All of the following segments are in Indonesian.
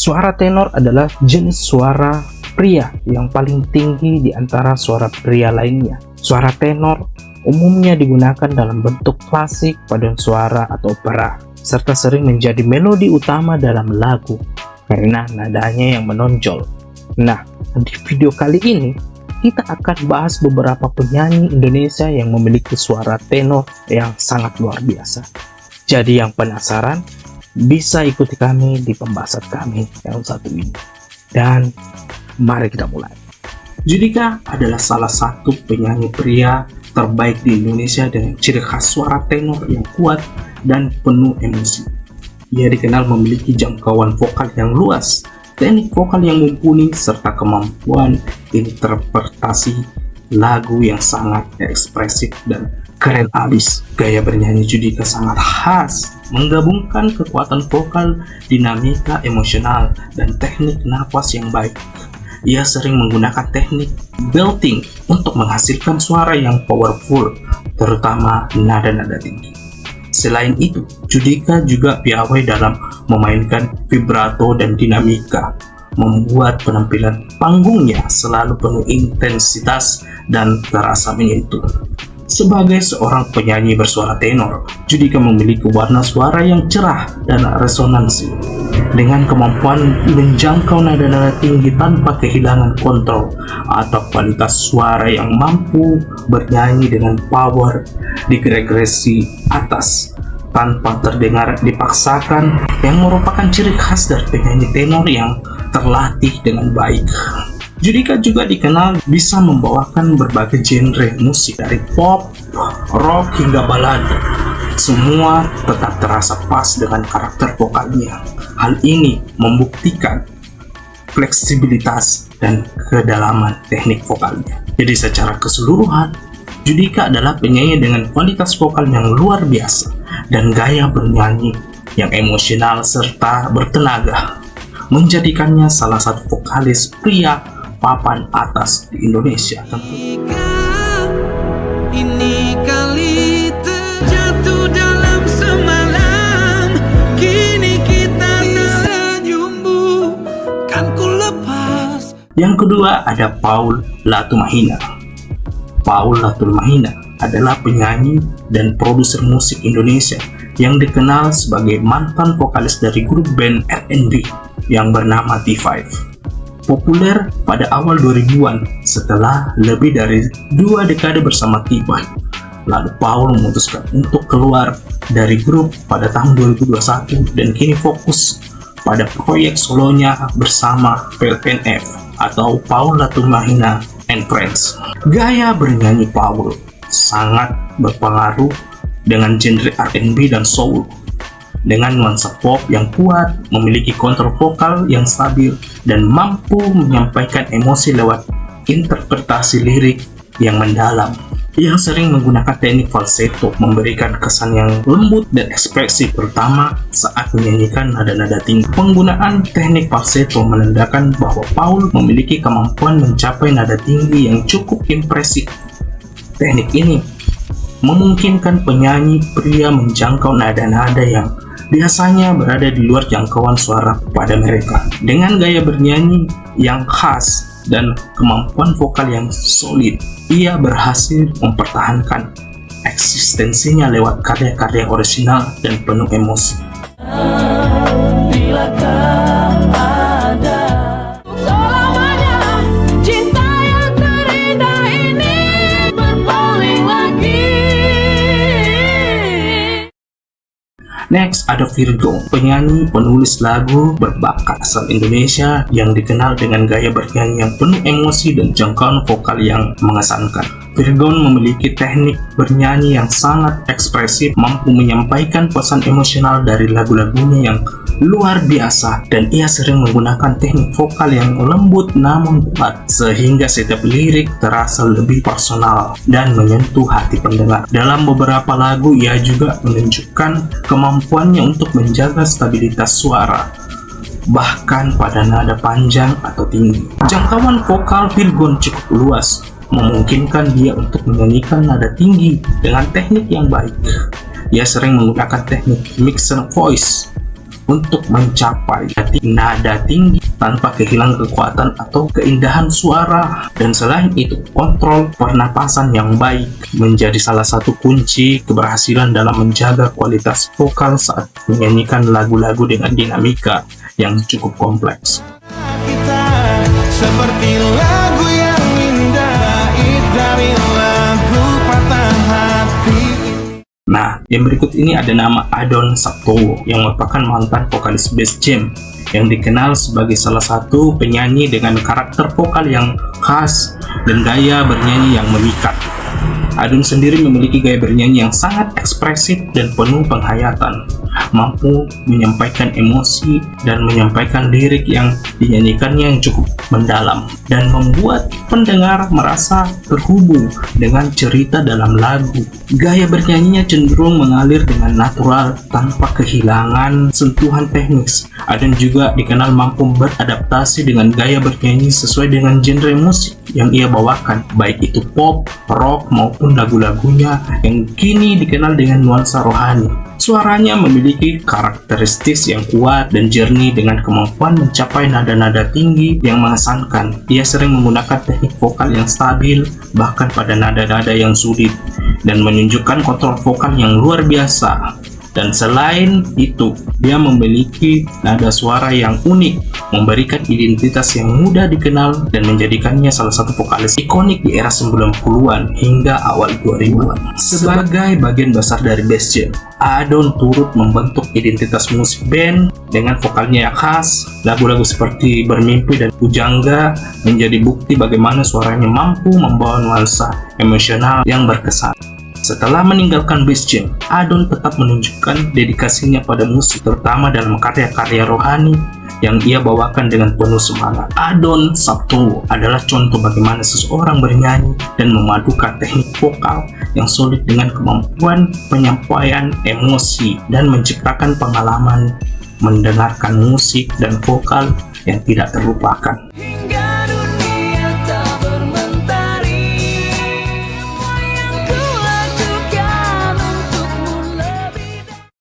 Suara tenor adalah jenis suara pria yang paling tinggi di antara suara pria lainnya. Suara tenor umumnya digunakan dalam bentuk klasik, paduan suara, atau opera, serta sering menjadi melodi utama dalam lagu karena nadanya yang menonjol. Nah, di video kali ini kita akan bahas beberapa penyanyi Indonesia yang memiliki suara tenor yang sangat luar biasa. Jadi yang penasaran bisa ikuti kami di pembahasan kami yang satu ini. Dan mari kita mulai. Judika adalah salah satu penyanyi pria terbaik di Indonesia dengan ciri khas suara tenor yang kuat dan penuh emosi. Ia dikenal memiliki jangkauan vokal yang luas, teknik vokal yang mumpuni, serta kemampuan interpretasi lagu yang sangat ekspresif dan keren abis. Gaya bernyanyi Judika sangat khas, menggabungkan kekuatan vokal, dinamika emosional, dan teknik napas yang baik. Ia sering menggunakan teknik belting untuk menghasilkan suara yang powerful, terutama nada-nada tinggi. Selain itu, Judika juga piawai dalam memainkan vibrato dan dinamika, membuat penampilan panggungnya selalu penuh intensitas dan terasa menyentuh. Sebagai seorang penyanyi bersuara tenor, Judika memiliki warna suara yang cerah dan resonansi, dengan kemampuan menjangkau nada-nada tinggi tanpa kehilangan kontrol atau kualitas suara yang mampu bernyanyi dengan power di regresi atas tanpa terdengar dipaksakan, yang merupakan ciri khas dari penyanyi tenor yang terlatih dengan baik. Judika juga dikenal bisa membawakan berbagai genre musik dari pop, rock hingga balada. Semua tetap terasa pas dengan karakter vokalnya. Hal ini membuktikan fleksibilitas dan kedalaman teknik vokalnya. Jadi secara keseluruhan, Judika adalah penyanyi dengan kualitas vokal yang luar biasa dan gaya bernyanyi yang emosional serta bertenaga, menjadikannya salah satu vokalis pria papan atas di Indonesia. Ini kali terjatuh dalam semalam, kini kita tersenyum, kan ku lepas. Yang kedua ada Paul Latumahina. Paul Latumahina adalah penyanyi dan produser musik Indonesia yang dikenal sebagai mantan vokalis dari grup band R&B yang bernama T5. Populer pada awal 2000-an setelah lebih dari 2 dekade bersama T5. Lalu Paul memutuskan untuk keluar dari grup pada tahun 2021 dan kini fokus pada proyek solonya bersama PLNF atau Paul Latumahina and Friends. Gaya bernyanyi Paul sangat berpengaruh dengan genre R&B dan soul. Dengan nuansa pop yang kuat, memiliki kontrol vokal yang stabil, dan mampu menyampaikan emosi lewat interpretasi lirik yang mendalam. Ia sering menggunakan teknik falsetto, memberikan kesan yang lembut dan ekspresif, terutama saat menyanyikan nada-nada tinggi. Penggunaan teknik falsetto menandakan bahwa Paul memiliki kemampuan mencapai nada tinggi yang cukup impresif. Teknik ini memungkinkan penyanyi pria menjangkau nada-nada yang biasanya berada di luar jangkauan suara pada mereka. Dengan gaya bernyanyi yang khas dan kemampuan vokal yang solid, ia berhasil mempertahankan eksistensinya lewat karya-karya orisinal dan penuh emosi. Next ada Virgo, penyanyi penulis lagu berbakat asal Indonesia yang dikenal dengan gaya bernyanyi yang penuh emosi dan jangkauan vokal yang mengesankan. Virgo memiliki teknik bernyanyi yang sangat ekspresif, mampu menyampaikan pesan emosional dari lagu-lagunya yang luar biasa, dan ia sering menggunakan teknik vokal yang lembut namun kuat, sehingga setiap lirik terasa lebih personal dan menyentuh hati pendengar. Dalam beberapa lagu, ia juga menunjukkan kemampuannya untuk menjaga stabilitas suara, bahkan pada nada panjang atau tinggi. Jangkauan vokal Virgo cukup luas, memungkinkan dia untuk menyanyikan nada tinggi dengan teknik yang baik. Ia sering menggunakan teknik mixed voice untuk mencapai nada tinggi tanpa kehilangan kekuatan atau keindahan suara. Dan selain itu, kontrol pernapasan yang baik menjadi salah satu kunci keberhasilan dalam menjaga kualitas vokal saat menyanyikan lagu-lagu dengan dinamika yang cukup kompleks. Kita seperti lagu yang indah dari lagu patah hati. Nah, yang berikut ini ada nama Adon Sabtowo yang merupakan mantan vokalis Bass Jam yang dikenal sebagai salah satu penyanyi dengan karakter vokal yang khas dan gaya bernyanyi yang memikat. Adon sendiri memiliki gaya bernyanyi yang sangat ekspresif dan penuh penghayatan, mampu menyampaikan emosi dan menyampaikan lirik yang dinyanyikannya yang cukup mendalam dan membuat pendengar merasa terhubung dengan cerita dalam lagu. Gaya bernyanyinya cenderung mengalir dengan natural tanpa kehilangan sentuhan teknis. Adon juga dikenal mampu beradaptasi dengan gaya bernyanyi sesuai dengan genre musik yang ia bawakan, baik itu pop, rock maupun lagu-lagunya yang kini dikenal dengan nuansa rohani. Suaranya memiliki karakteristik yang kuat dan jernih dengan kemampuan mencapai nada-nada tinggi yang mengesankan. Ia sering menggunakan teknik vokal yang stabil bahkan pada nada-nada yang sulit dan menunjukkan kontrol vokal yang luar biasa. Dan selain itu, dia memiliki nada suara yang unik, memberikan identitas yang mudah dikenal dan menjadikannya salah satu vokalis ikonik di era 90-an hingga awal 2000-an. Sebagai bagian besar dari Bass Jam, Adon turut membentuk identitas musik band dengan vokalnya yang khas. Lagu-lagu seperti Bermimpi dan Pujangga menjadi bukti bagaimana suaranya mampu membawa nuansa emosional yang berkesan. Setelah meninggalkan Bass Jam, Adon tetap menunjukkan dedikasinya pada musik, terutama dalam karya-karya rohani yang ia bawakan dengan penuh semangat. Adon Sabtowo adalah contoh bagaimana seseorang bernyanyi dan memadukan teknik vokal yang sulit dengan kemampuan penyampaian emosi dan menciptakan pengalaman mendengarkan musik dan vokal yang tidak terlupakan.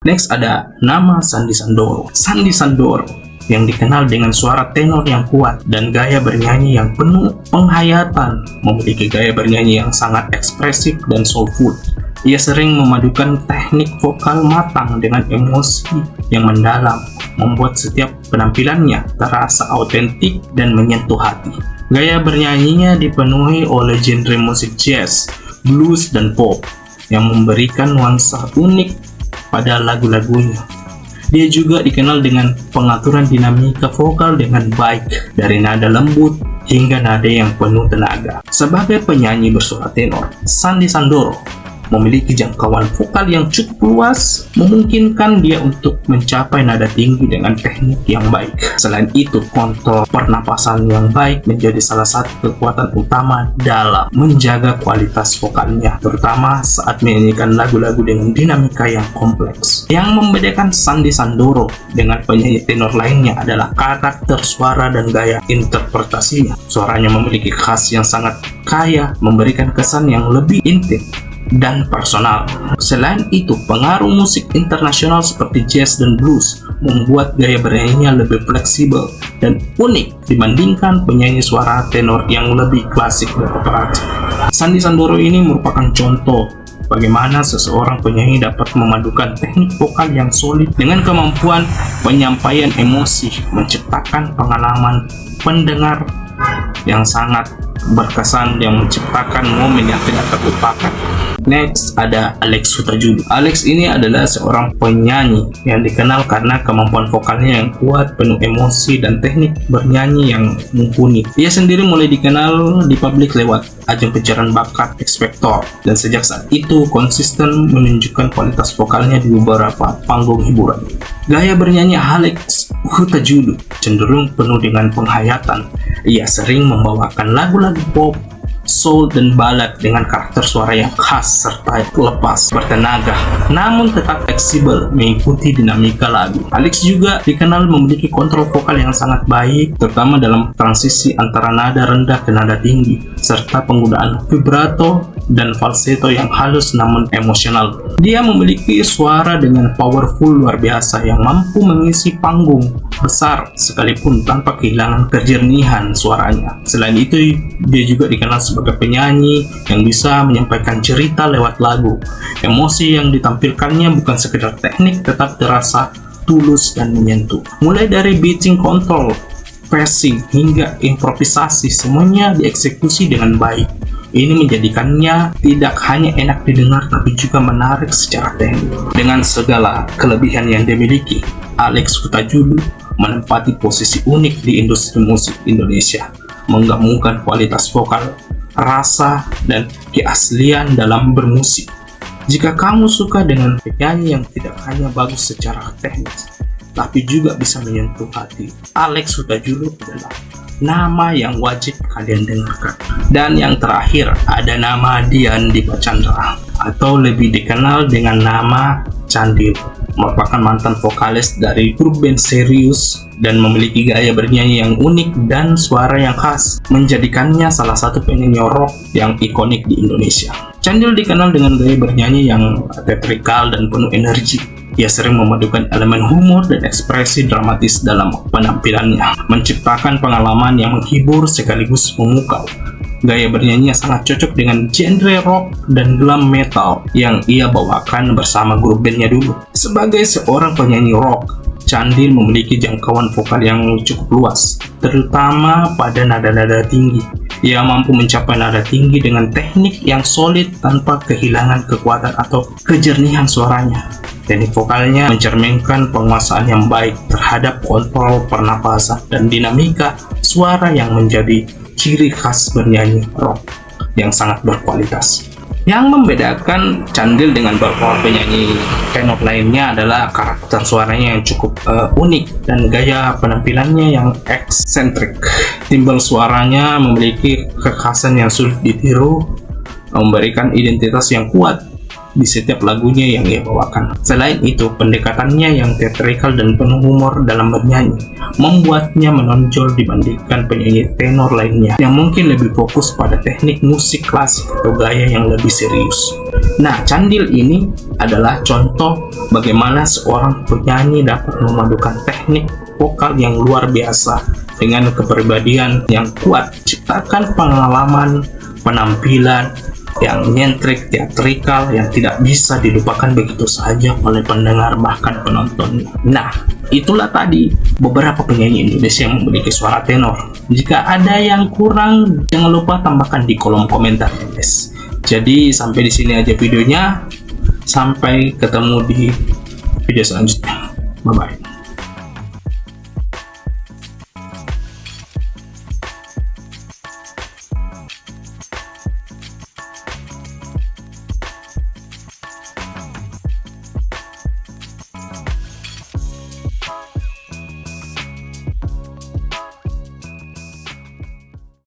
Next ada nama Sandy Sandoro. Sandy Sandoro yang dikenal dengan suara tenor yang kuat dan gaya bernyanyi yang penuh penghayatan, memiliki gaya bernyanyi yang sangat ekspresif dan soulful. Ia sering memadukan teknik vokal matang dengan emosi yang mendalam, membuat setiap penampilannya terasa autentik dan menyentuh hati. Gaya bernyanyinya dipenuhi oleh genre musik jazz, blues, dan pop yang memberikan nuansa unik pada lagu-lagunya. Dia juga dikenal dengan pengaturan dinamika vokal dengan baik, dari nada lembut hingga nada yang penuh tenaga. Sebagai penyanyi bersuara tenor, Sandy Sandoro memiliki jangkauan vokal yang cukup luas, memungkinkan dia untuk mencapai nada tinggi dengan teknik yang baik. Selain itu, kontrol pernapasan yang baik menjadi salah satu kekuatan utama dalam menjaga kualitas vokalnya, terutama saat menyanyikan lagu-lagu dengan dinamika yang kompleks. Yang membedakan Sandy Sandoro dengan penyanyi tenor lainnya adalah karakter suara dan gaya interpretasinya. Suaranya memiliki khas yang sangat kaya, memberikan kesan yang lebih intim dan personal. Selain itu, pengaruh musik internasional seperti jazz dan blues membuat gaya bernyanyinya lebih fleksibel dan unik dibandingkan penyanyi suara tenor yang lebih klasik dan operatif. Sandy Sandoro ini merupakan contoh bagaimana seseorang penyanyi dapat memadukan teknik vokal yang solid dengan kemampuan penyampaian emosi, menciptakan pengalaman pendengar yang sangat berkesan yang menciptakan momen yang tidak terlupakan. Next ada Alex Huta-Julu. Alex ini adalah seorang penyanyi yang dikenal karena kemampuan vokalnya yang kuat, penuh emosi, dan teknik bernyanyi yang mumpuni. Ia sendiri mulai dikenal di publik lewat ajang pencarian bakat X Factor, dan sejak saat itu konsisten menunjukkan kualitas vokalnya di beberapa panggung hiburan. Gaya bernyanyi Alex Huta-Julu cenderung penuh dengan penghayatan. Ia sering membawakan lagu-lagu pop, soul, dan ballad dengan karakter suara yang khas serta lepas bertenaga, namun tetap fleksibel mengikuti dinamika lagu. Alex juga dikenal memiliki kontrol vokal yang sangat baik, terutama dalam transisi antara nada rendah ke nada tinggi, serta penggunaan vibrato dan falsetto yang halus namun emosional. Dia memiliki suara dengan powerful luar biasa yang mampu mengisi panggung besar sekalipun tanpa kehilangan kejernihan suaranya. Selain itu, dia juga dikenal sebagai penyanyi yang bisa menyampaikan cerita lewat lagu. Emosi yang ditampilkannya bukan sekedar teknik, tetap terasa tulus dan menyentuh. Mulai dari beating control, passing, hingga improvisasi, semuanya dieksekusi dengan baik. Ini menjadikannya tidak hanya enak didengar tapi juga menarik secara teknik. Dengan segala kelebihan yang dimiliki, Alex Huta-Julu menempati posisi unik di industri musik Indonesia, menggabungkan kualitas vokal, rasa, dan keaslian dalam bermusik. Jika kamu suka dengan penyanyi yang tidak hanya bagus secara teknis, tapi juga bisa menyentuh hati, Alex Huta-Julu adalah nama yang wajib kalian dengarkan. Dan yang terakhir, ada nama Dian Dipa Chandra, atau lebih dikenal dengan nama Candil. Merupakan mantan vokalis dari grup band Serius dan memiliki gaya bernyanyi yang unik dan suara yang khas, menjadikannya salah satu penyanyi rock yang ikonik di Indonesia. Candil dikenal dengan gaya bernyanyi yang teatrikal dan penuh energi. Ia sering memadukan elemen humor dan ekspresi dramatis dalam penampilannya, menciptakan pengalaman yang menghibur sekaligus memukau. Gaya bernyanyinya sangat cocok dengan genre rock dan glam metal yang ia bawakan bersama grup bandnya dulu. Sebagai seorang penyanyi rock, Candil memiliki jangkauan vokal yang cukup luas, terutama pada nada-nada tinggi. Ia mampu mencapai nada tinggi dengan teknik yang solid tanpa kehilangan kekuatan atau kejernihan suaranya. Teknik vokalnya mencerminkan penguasaan yang baik terhadap kontrol pernapasan dan dinamika suara yang menjadi ciri khas bernyanyi rock yang sangat berkualitas. Yang membedakan Candil dengan beberapa penyanyi tenor lainnya adalah karakter suaranya yang cukup unik dan gaya penampilannya yang eksentrik. Timbal suaranya memiliki kekhasan yang sulit ditiru, memberikan identitas yang kuat di setiap lagunya yang ia bawakan. Selain itu, pendekatannya yang teatrikal dan penuh humor dalam bernyanyi membuatnya menonjol dibandingkan penyanyi tenor lainnya yang mungkin lebih fokus pada teknik musik klasik atau gaya yang lebih serius. Nah, Candil ini adalah contoh bagaimana seorang penyanyi dapat memadukan teknik vokal yang luar biasa dengan kepribadian yang kuat, ciptakan pengalaman penampilan yang nyentrik, teatrikal, yang tidak bisa dilupakan begitu saja oleh pendengar bahkan penonton. Nah, itulah tadi beberapa penyanyi Indonesia yang memiliki suara tenor. Jika ada yang kurang, jangan lupa tambahkan di kolom komentar, guys. Jadi sampai di sini aja videonya. Sampai ketemu di video selanjutnya. Bye bye.